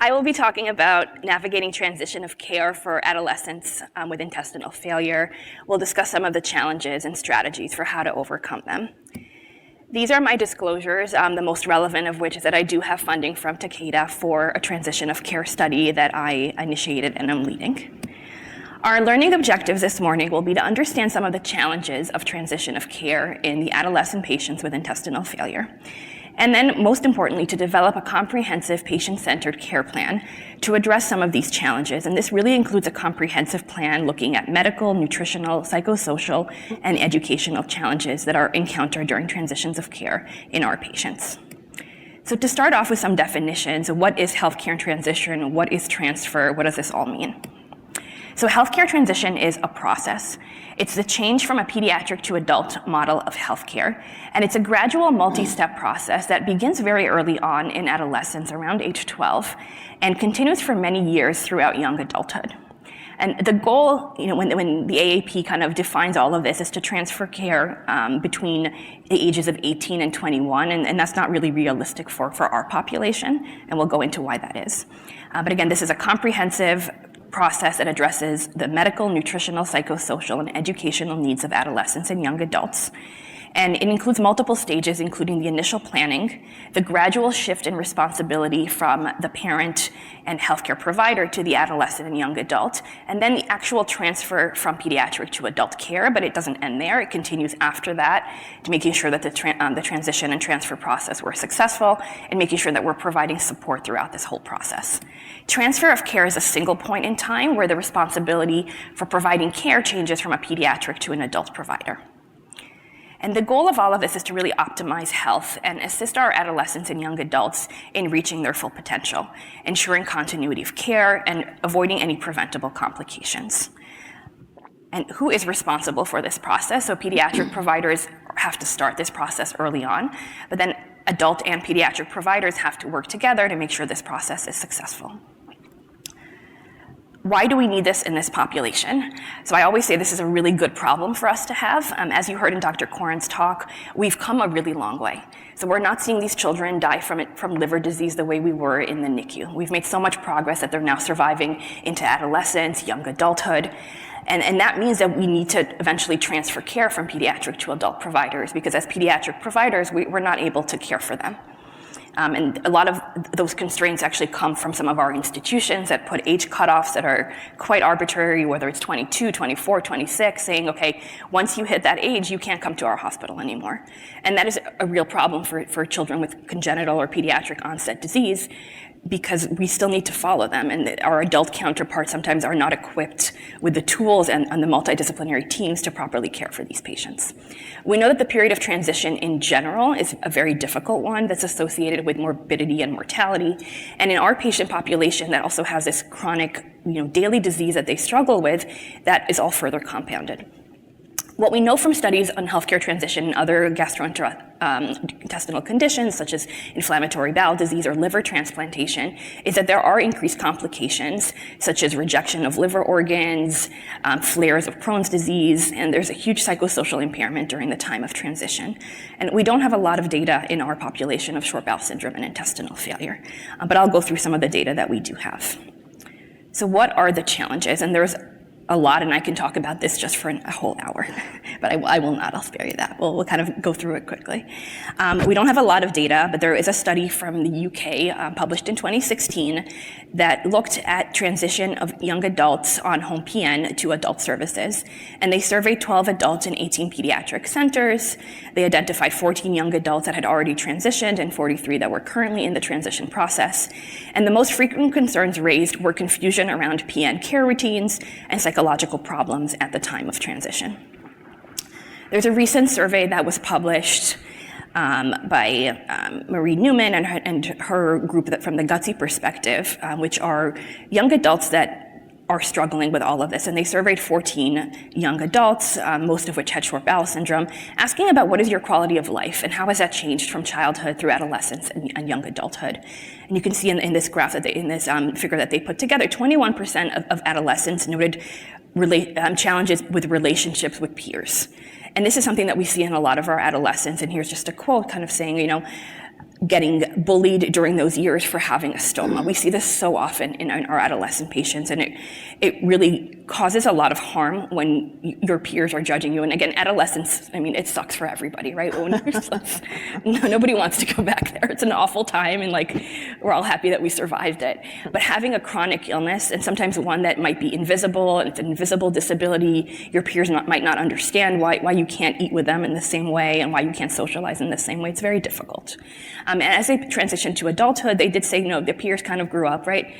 I will be talking about navigating transition of care for adolescents with intestinal failure. We'll discuss some of the challenges and strategies for how to overcome them. These are my disclosures, the most relevant of which is that I do have funding from Takeda for a transition of care study that I initiated and am leading. Our learning objectives this morning will be to understand some of the challenges of transition of care in the adolescent patients with intestinal failure. And then, most importantly, to develop a comprehensive patient-centered care plan to address some of these challenges. And this really includes a comprehensive plan looking at medical, nutritional, psychosocial, and educational challenges that are encountered during transitions of care in our patients. So to start off with some definitions, what is healthcare transition? What is transfer? What does this all mean? So healthcare transition is a process. It's the change from a pediatric to adult model of healthcare, and it's a gradual multi-step process that begins very early on in adolescence, around age 12, and continues for many years throughout young adulthood. And the goal, when the AAP kind of defines all of this, is to transfer care between the ages of 18 and 21, and that's not really realistic for our population, and we'll go into why that is. But again, this is a comprehensive process that addresses the medical, nutritional, psychosocial, and educational needs of adolescents and young adults. And it includes multiple stages, including the initial planning, the gradual shift in responsibility from the parent and healthcare provider to the adolescent and young adult, and then the actual transfer from pediatric to adult care, but it doesn't end there. It continues after that to making sure that the transition and transfer process were successful and making sure that we're providing support throughout this whole process. Transfer of care is a single point in time where the responsibility for providing care changes from a pediatric to an adult provider. And the goal of all of this is to really optimize health and assist our adolescents and young adults in reaching their full potential, ensuring continuity of care and avoiding any preventable complications. And who is responsible for this process? So pediatric providers have to start this process early on, but then adult and pediatric providers have to work together to make sure this process is successful. Why do we need this in this population? So I always say this is a really good problem for us to have. As you heard in Dr. Koren's talk, we've come a really long way. So we're not seeing these children die from liver disease the way we were in the NICU. We've made so much progress that they're now surviving into adolescence, young adulthood. And that means that we need to eventually transfer care from pediatric to adult providers, because as pediatric providers, we're not able to care for them. And a lot of those constraints actually come from some of our institutions that put age cutoffs that are quite arbitrary, whether it's 22, 24, 26, saying, okay, once you hit that age, you can't come to our hospital anymore. And that is a real problem for children with congenital or pediatric onset disease, because we still need to follow them, and our adult counterparts sometimes are not equipped with the tools and the multidisciplinary teams to properly care for these patients. We know that the period of transition in general is a very difficult one that's associated with morbidity and mortality, and in our patient population that also has this chronic, daily disease that they struggle with, that is all further compounded. What we know from studies on healthcare transition and other gastrointestinal conditions, such as inflammatory bowel disease or liver transplantation, is that there are increased complications, such as rejection of liver organs, flares of Crohn's disease, and there's a huge psychosocial impairment during the time of transition. And we don't have a lot of data in our population of short bowel syndrome and intestinal failure, but I'll go through some of the data that we do have. So what are the challenges? And there's a lot, and I can talk about this just for a whole hour, but I will not. I'll spare you that. We'll kind of go through it quickly. We don't have a lot of data, but there is a study from the UK published in 2016 that looked at transition of young adults on home PN to adult services, and they surveyed 12 adults in 18 pediatric centers. They identified 14 young adults that had already transitioned and 43 that were currently in the transition process. And the most frequent concerns raised were confusion around PN care routines and psychological problems at the time of transition. There's a recent survey that was published by Marie Newman and her group from the Gutsy Perspective, which are young adults that are struggling with all of this. And they surveyed 14 young adults, most of which had short bowel syndrome, asking about what is your quality of life and how has that changed from childhood through adolescence and young adulthood. And you can see in this graph, in this figure that they put together, 21% of adolescents noted challenges with relationships with peers. And this is something that we see in a lot of our adolescents. And here's just a quote kind of saying, getting bullied during those years for having a stoma. We see this so often in our adolescent patients, and it really causes a lot of harm when your peers are judging you. And again, adolescence, I mean, it sucks for everybody, right? Nobody wants to go back there. It's an awful time, and like, we're all happy that we survived it. But having a chronic illness, and sometimes one that might be invisible, and it's an invisible disability, your peers might not understand why you can't eat with them in the same way and why you can't socialize in the same way. It's very difficult. And as they transitioned to adulthood, they did say, their peers kind of grew up, right?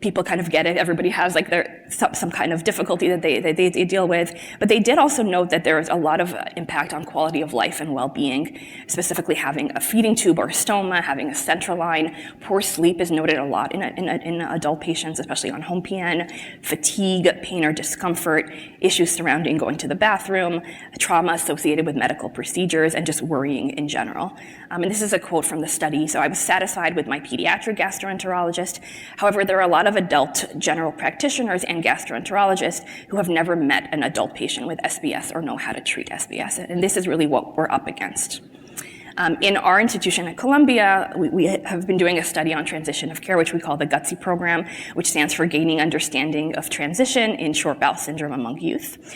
People kind of get it. Everybody has like some kind of difficulty that they deal with. But they did also note that there is a lot of impact on quality of life and well-being, specifically having a feeding tube or a stoma, having a central line. Poor sleep is noted a lot in adult patients, especially on home PN. Fatigue, pain or discomfort, issues surrounding going to the bathroom, trauma associated with medical procedures, and just worrying in general. And this is a quote from the study. So I was satisfied with my pediatric gastroenterologist. However, there are a lot of adult general practitioners and gastroenterologists who have never met an adult patient with SBS or know how to treat SBS. And this is really what we're up against. In our institution at Columbia, we have been doing a study on transition of care, which we call the GUTSI program, which stands for Gaining Understanding of Transition in Short Bowel Syndrome Among Youth.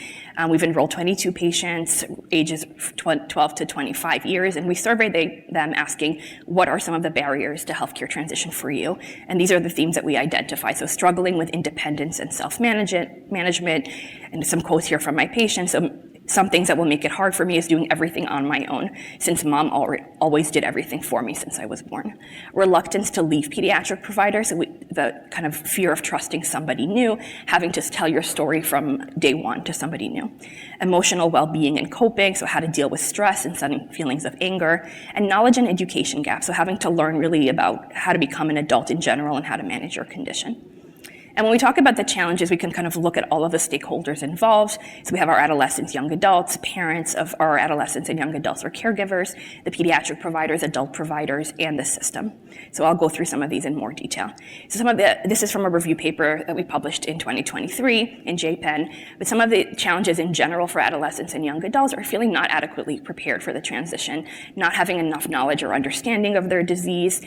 We've enrolled 22 patients, ages 12 to 25 years, and we surveyed them asking, what are some of the barriers to healthcare transition for you? And these are the themes that we identify. So struggling with independence and self-management, and some quotes here from my patients. So some things that will make it hard for me is doing everything on my own, since mom always did everything for me since I was born. Reluctance to leave pediatric providers, so the kind of fear of trusting somebody new, having to tell your story from day one to somebody new. Emotional well-being and coping, so how to deal with stress and sudden feelings of anger. And knowledge and education gaps, so having to learn really about how to become an adult in general and how to manage your condition. And when we talk about the challenges, we can kind of look at all of the stakeholders involved. So we have our adolescents, young adults, parents of our adolescents and young adults or caregivers, the pediatric providers, adult providers, and the system. So I'll go through some of these in more detail. So this is from a review paper that we published in 2023 in JPEN, but some of the challenges in general for adolescents and young adults are feeling not adequately prepared for the transition, not having enough knowledge or understanding of their disease.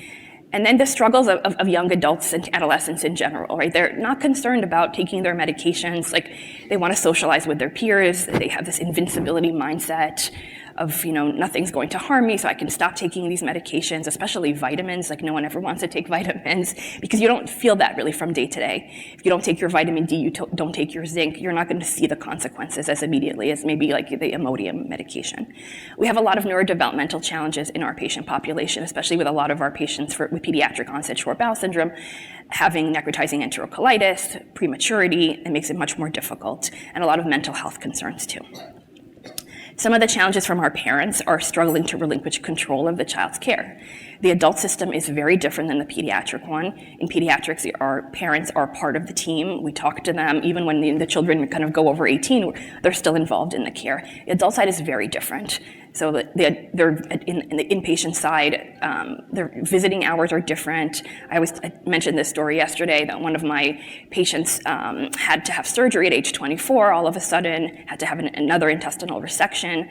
And then the struggles of young adults and adolescents in general, right? They're not concerned about taking their medications, like they want to socialize with their peers, they have this invincibility mindset of, nothing's going to harm me, so I can stop taking these medications, especially vitamins. Like no one ever wants to take vitamins because you don't feel that really from day to day. If you don't take your vitamin D, you don't take your zinc, you're not going to see the consequences as immediately as maybe like the Imodium medication. We have a lot of neurodevelopmental challenges in our patient population, especially with a lot of our patients with pediatric onset short bowel syndrome, having necrotizing enterocolitis, prematurity, it makes it much more difficult, and a lot of mental health concerns too. Some of the challenges from our parents are struggling to relinquish control of the child's care. The adult system is very different than the pediatric one. In pediatrics, our parents are part of the team. We talk to them. Even when the children kind of go over 18, they're still involved in the care. The adult side is very different. So they're in the inpatient side, their visiting hours are different. I mentioned this story yesterday that one of my patients had to have surgery at age 24, all of a sudden, had to have another intestinal resection.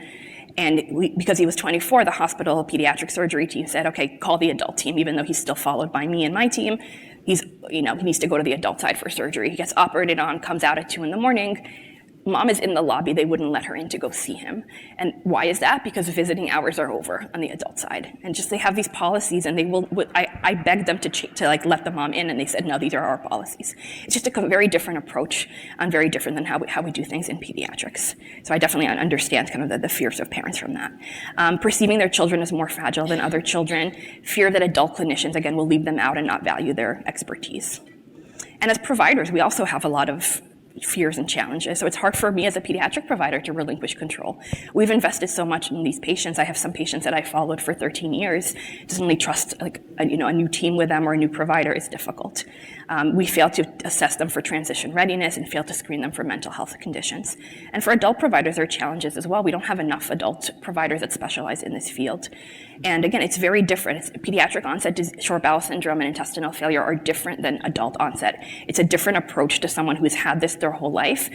And because he was 24, the hospital pediatric surgery team said, okay, call the adult team, even though he's still followed by me and my team. He needs to go to the adult side for surgery. He gets operated on, comes out at 2 a.m. Mom is in the lobby, they wouldn't let her in to go see him. And why is that? Because visiting hours are over on the adult side. And just they have these policies, and I begged them to like let the mom in, and they said, no, these are our policies. It's just a very different approach, and very different than how we do things in pediatrics. So I definitely understand kind of the fears of parents from that. Perceiving their children as more fragile than other children, fear that adult clinicians, again, will leave them out and not value their expertise. And as providers, we also have a lot of fears and challenges. So it's hard for me as a pediatric provider to relinquish control. We've invested so much in these patients. I have some patients that I followed for 13 years. To suddenly trust a new team with them or a new provider is difficult. We fail to assess them for transition readiness and fail to screen them for mental health conditions. And for adult providers, there are challenges as well. We don't have enough adult providers that specialize in this field. And again, it's very different. Pediatric onset short bowel syndrome and intestinal failure are different than adult onset. It's a different approach to someone who's had this their whole life.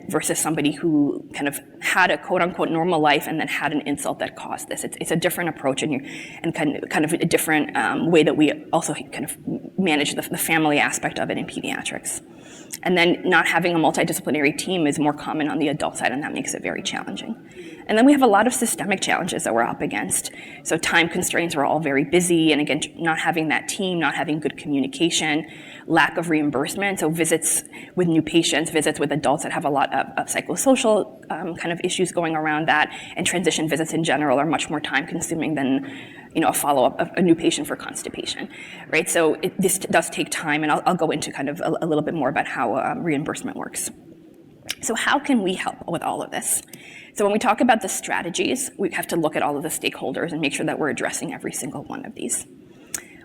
versus somebody who kind of had a quote-unquote normal life and then had an insult that caused this. It's a different approach and kind of a different way that we also kind of manage the family aspect of it in pediatrics. And then not having a multidisciplinary team is more common on the adult side, and that makes it very challenging. And then we have a lot of systemic challenges that we're up against. So time constraints, we're all very busy, and again, not having that team, not having good communication, lack of reimbursement, so visits with new patients, visits with adults that have a lot of psychosocial kind of issues going around that, and transition visits in general are much more time consuming than a follow-up of a new patient for constipation, right? So this does take time, and I'll go into kind of a little bit more about how reimbursement works. So how can we help with all of this? So when we talk about the strategies, we have to look at all of the stakeholders and make sure that we're addressing every single one of these.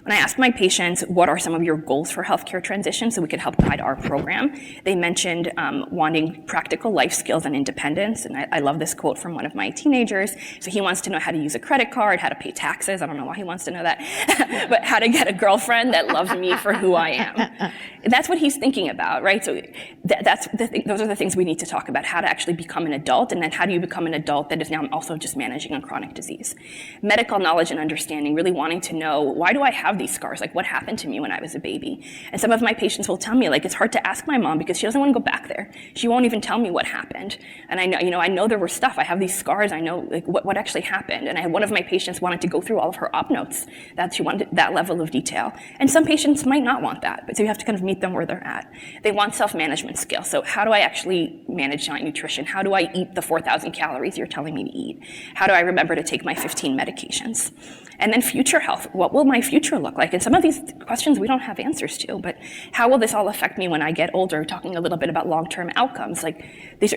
When I asked my patients, what are some of your goals for healthcare transition so we could help guide our program, they mentioned wanting practical life skills and independence. And I love this quote from one of my teenagers. So he wants to know how to use a credit card, how to pay taxes. I don't know why he wants to know that, but how to get a girlfriend that loves me for who I am. And that's what he's thinking about, right? So those are the things we need to talk about, how to actually become an adult, and then how do you become an adult that is now also just managing a chronic disease. Medical knowledge and understanding, really wanting to know, why do I have these scars? Like, what happened to me when I was a baby? And some of my patients will tell me, like, it's hard to ask my mom because she doesn't want to go back there. She won't even tell me what happened. And I know there were stuff. I have these scars. I know like what actually happened. And one of my patients wanted to go through all of her op notes. That she wanted that level of detail. And some patients might not want that, but so you have to kind of meet them where they're at. They want self-management skills. So how do I actually manage my nutrition? How do I eat the 4,000 calories you're telling me to eat? How do I remember to take my 15 medications? And then future health, what will my future look like? And some of these questions we don't have answers to, but how will this all affect me when I get older? Talking a little bit about long-term outcomes, like these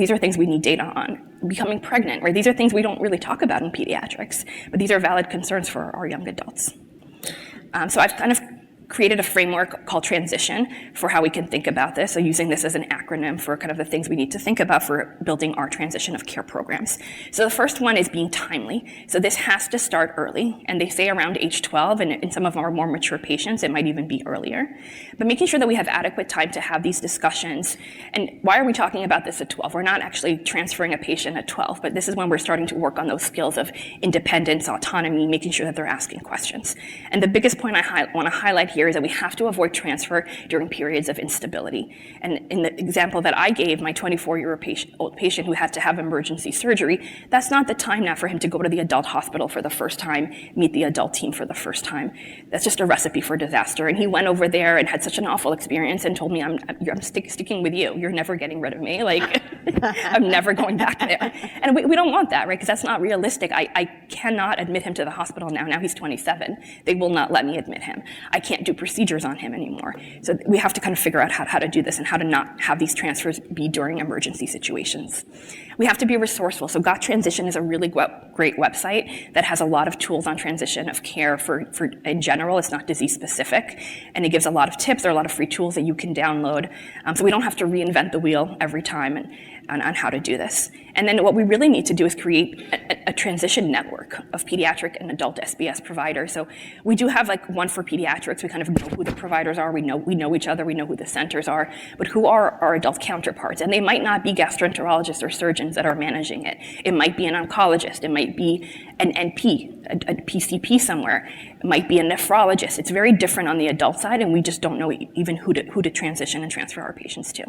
are things we need data on. Becoming pregnant, right? These are things we don't really talk about in pediatrics, but these are valid concerns for our young adults. So I've kind of created a framework called Transition for how we can think about this. So using this as an acronym for kind of the things we need to think about for building our transition of care programs. So the first one is being timely. So this has to start early, and they say around age 12, and in some of our more mature patients, it might even be earlier. But making sure that we have adequate time to have these discussions. And why are we talking about this at 12? We're not actually transferring a patient at 12, but this is when we're starting to work on those skills of independence, autonomy, making sure that they're asking questions. And the biggest point I want to highlight here is that we have to avoid transfer during periods of instability. And in the example that I gave, my 24-year-old patient who had to have emergency surgery, that's not the time now for him to go to the adult hospital for the first time, meet the adult team for the first time. That's just a recipe for disaster. And he went over there and had such an awful experience and told me, I'm sticking with you. You're never getting rid of me. Like, I'm never going back there. And we don't want that, right? Because that's not realistic. I cannot admit him to the hospital now. Now he's 27. They will not let me admit him. I can't do procedures on him anymore. So we have to kind of figure out how to do this and how to not have these transfers be during emergency situations. We have to be resourceful. So Got Transition is a really great website that has a lot of tools on transition of care for in general. It's not disease specific, and it gives a lot of tips. There are a lot of free tools that you can download, so we don't have to reinvent the wheel every time on how to do this. And then what we really need to do is create a transition network of pediatric and adult SBS providers. So we do have like one for pediatrics. We kind of know who the providers are. We know each other. We know who the centers are. But who are our adult counterparts? And they might not be gastroenterologists or surgeons that are managing it. It might be an oncologist. It might be an NP, a PCP somewhere. It might be a nephrologist. It's very different on the adult side, and we just don't know even who to transition and transfer our patients to.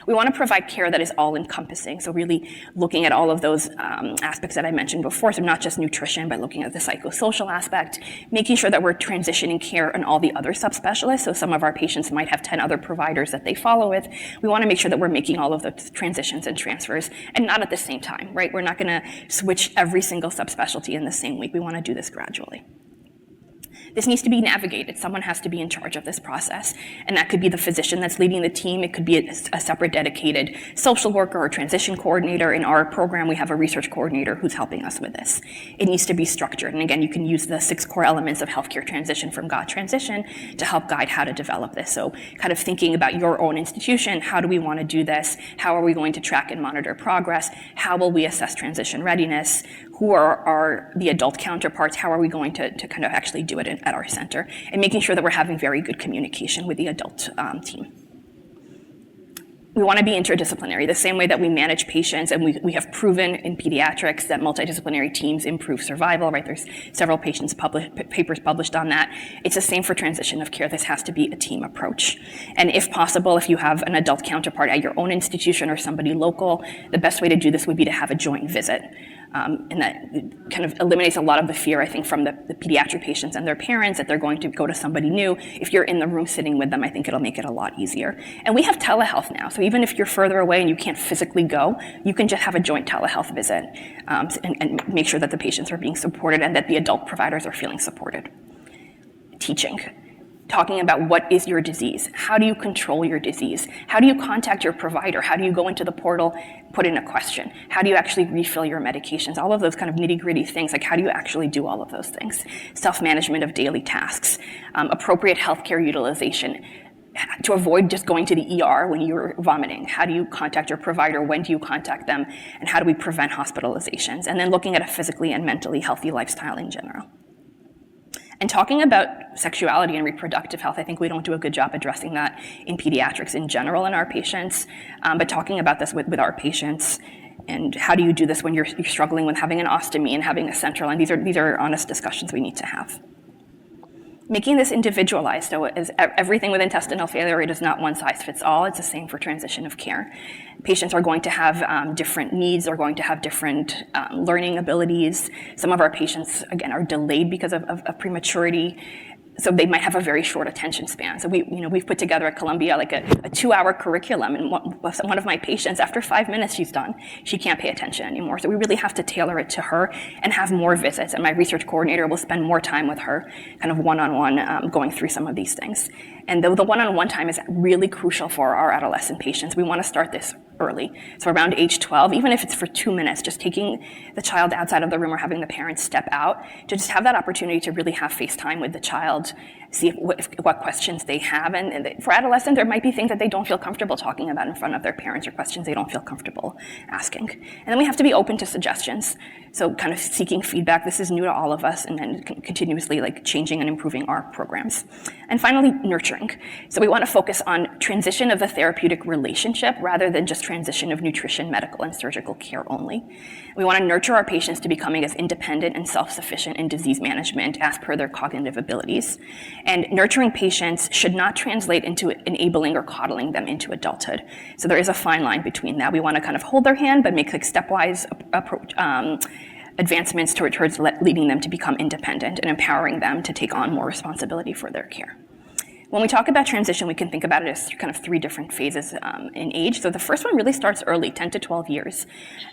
We want to provide care that is all-encompassing, so really looking at all of those aspects that I mentioned before, so not just nutrition, but looking at the psychosocial aspect, making sure that we're transitioning care and all the other subspecialists, so some of our patients might have 10 other providers that they follow with. We want to make sure that we're making all of those transitions and transfers, and not at the same time, right? We're not going to switch every single subspecialty in the same week. We want to do this gradually. This needs to be navigated. Someone has to be in charge of this process. And that could be the physician that's leading the team. It could be a separate dedicated social worker or transition coordinator. In our program, we have a research coordinator who's helping us with this. It needs to be structured. And again, you can use the 6 core elements of healthcare transition from Got Transition to help guide how to develop this. So kind of thinking about your own institution, how do we want to do this? How are we going to track and monitor progress? How will we assess transition readiness? Who are the adult counterparts? How are we going to kind of actually do it at our center? And making sure that we're having very good communication with the adult team. we want to be interdisciplinary, the same way that we manage patients, and we have proven in pediatrics that multidisciplinary teams improve survival, right? There's several papers published on that. It's the same for transition of care. This has to be a team approach. And if possible, if you have an adult counterpart at your own institution or somebody local, the best way to do this would be to have a joint visit. And that kind of eliminates a lot of the fear, I think, from the pediatric patients and their parents that they're going to go to somebody new. If you're in the room sitting with them, I think it'll make it a lot easier. And we have telehealth now, so even if you're further away and you can't physically go, you can just have a joint telehealth visit and make sure that the patients are being supported and that the adult providers are feeling supported. Teaching. Talking about what is your disease? How do you control your disease? How do you contact your provider? How do you go into the portal, put in a question? How do you actually refill your medications? All of those kind of nitty-gritty things, like how do you actually do all of those things? Self-management of daily tasks, appropriate healthcare utilization, to avoid just going to the ER when you're vomiting. How do you contact your provider? When do you contact them? And how do we prevent hospitalizations? And then looking at a physically and mentally healthy lifestyle in general. And talking about sexuality and reproductive health, I think we don't do a good job addressing that in pediatrics in general in our patients, but talking about this with our patients, and how do you do this when you're struggling with having an ostomy and having a central, and these are honest discussions we need to have. Making this individualized, so as everything with intestinal failure, it is not one size fits all. It's the same for transition of care. Patients are going to have different needs, are going to have different learning abilities. Some of our patients, again, are delayed because of prematurity. So they might have a very short attention span. So we've put together at Columbia like a 2-hour curriculum, and one of my patients, after 5 minutes she's done, she can't pay attention anymore. So we really have to tailor it to her and have more visits. And my research coordinator will spend more time with her, kind of one-on-one, going through some of these things. And the one-on-one time is really crucial for our adolescent patients. We want to start this early. So around age 12, even if it's for 2 minutes, just taking the child outside of the room or having the parents step out to just have that opportunity to really have face time with the child, see what questions they have. And for adolescents, there might be things that they don't feel comfortable talking about in front of their parents or questions they don't feel comfortable asking. And then we have to be open to suggestions. So kind of seeking feedback. This is new to all of us, and then continuously like changing and improving our programs. And finally, nurturing. So we want to focus on transition of the therapeutic relationship rather than just transition of nutrition, medical, and surgical care only. We want to nurture our patients to becoming as independent and self-sufficient in disease management as per their cognitive abilities. And nurturing patients should not translate into enabling or coddling them into adulthood. So there is a fine line between that. We want to kind of hold their hand, but make like stepwise approach, advancements towards leading them to become independent and empowering them to take on more responsibility for their care. When we talk about transition, we can think about it as kind of 3 different phases in age. So the first one really starts early, 10 to 12 years.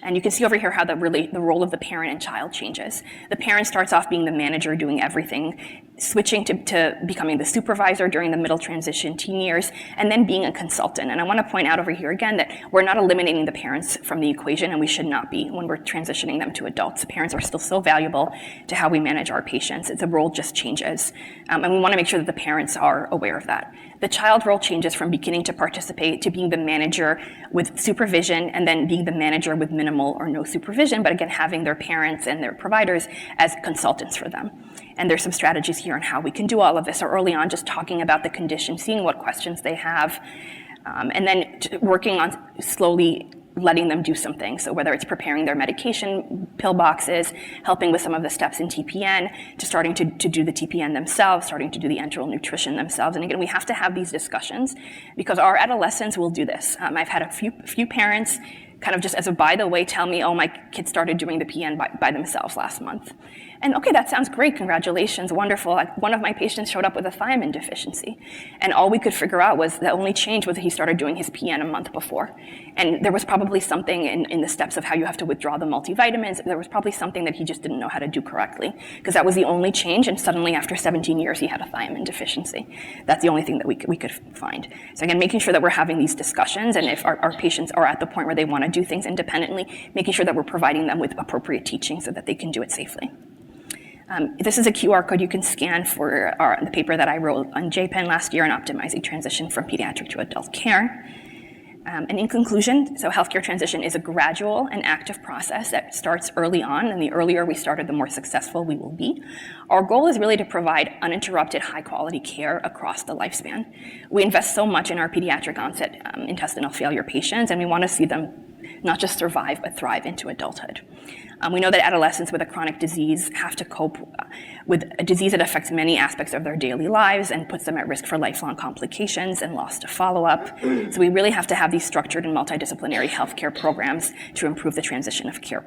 And you can see over here how the role of the parent and child changes. The parent starts off being the manager, doing everything, switching to becoming the supervisor during the middle transition teen years, and then being a consultant. And I want to point out over here again that we're not eliminating the parents from the equation, and we should not be when we're transitioning them to adults. Parents are still so valuable to how we manage our patients. The role just changes. And we want to make sure that the parents are aware of that. The child role changes from beginning to participate to being the manager with supervision, and then being the manager with minimal or no supervision, but again, having their parents and their providers as consultants for them. And there's some strategies here on how we can do all of this. So early on, just talking about the condition, seeing what questions they have, and then working on slowly letting them do something. So whether it's preparing their medication pill boxes, helping with some of the steps in TPN, to starting to do the TPN themselves, starting to do the enteral nutrition themselves. And again, we have to have these discussions because our adolescents will do this. I've had a few parents kind of just as a by the way tell me, oh, my kid started doing the PN by themselves last month. And okay, that sounds great, congratulations, wonderful. One of my patients showed up with a thiamine deficiency. And all we could figure out was the only change was that he started doing his PN a month before. And there was probably something in the steps of how you have to withdraw the multivitamins. There was probably something that he just didn't know how to do correctly, because that was the only change, and suddenly after 17 years he had a thiamine deficiency. That's the only thing that we could find. So again, making sure that we're having these discussions, and if our patients are at the point where they want to do things independently, making sure that we're providing them with appropriate teaching so that they can do it safely. This is a QR code you can scan for the paper that I wrote on JPEN last year on optimizing transition from pediatric to adult care. And in conclusion, so healthcare transition is a gradual and active process that starts early on, and the earlier we started, the more successful we will be. Our goal is really to provide uninterrupted, high-quality care across the lifespan. We invest so much in our pediatric onset intestinal failure patients, and we want to see them not just survive, but thrive into adulthood. We know that adolescents with a chronic disease have to cope with a disease that affects many aspects of their daily lives and puts them at risk for lifelong complications and loss to follow-up. So we really have to have these structured and multidisciplinary healthcare programs to improve the transition of care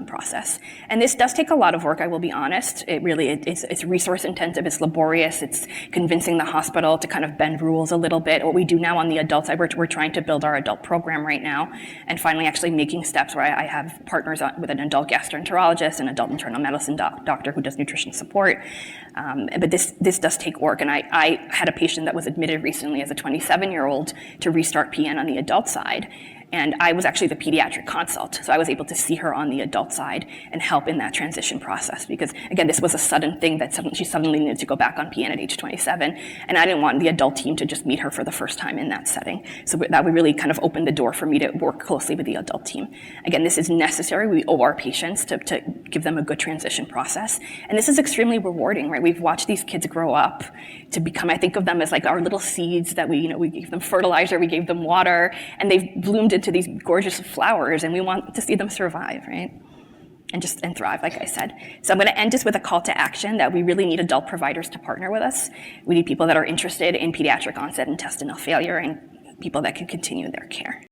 process. And this does take a lot of work, I will be honest. It's resource intensive, it's laborious, it's convincing the hospital to kind of bend rules a little bit. What we do now on the adult side, we're trying to build our adult program right now, and finally actually making steps where I have partners with an adult gastroenterologist, an adult internal medicine doctor who does nutrition support. But this does take work. And I had a patient that was admitted recently as a 27-year-old to restart PN on the adult side. And I was actually the pediatric consult. So I was able to see her on the adult side and help in that transition process. Because again, this was a sudden thing that she suddenly needed to go back on PN at age 27. And I didn't want the adult team to just meet her for the first time in that setting. So that would really kind of open the door for me to work closely with the adult team. Again, this is necessary. We owe our patients to give them a good transition process. And this is extremely rewarding, right? We've watched these kids grow up to become, I think of them as like our little seeds that we gave them fertilizer, we gave them water, and they've bloomed into these gorgeous flowers, and we want to see them survive, right? And thrive, like I said. So I'm going to end this with a call to action that we really need adult providers to partner with us. We need people that are interested in pediatric onset intestinal failure and people that can continue their care.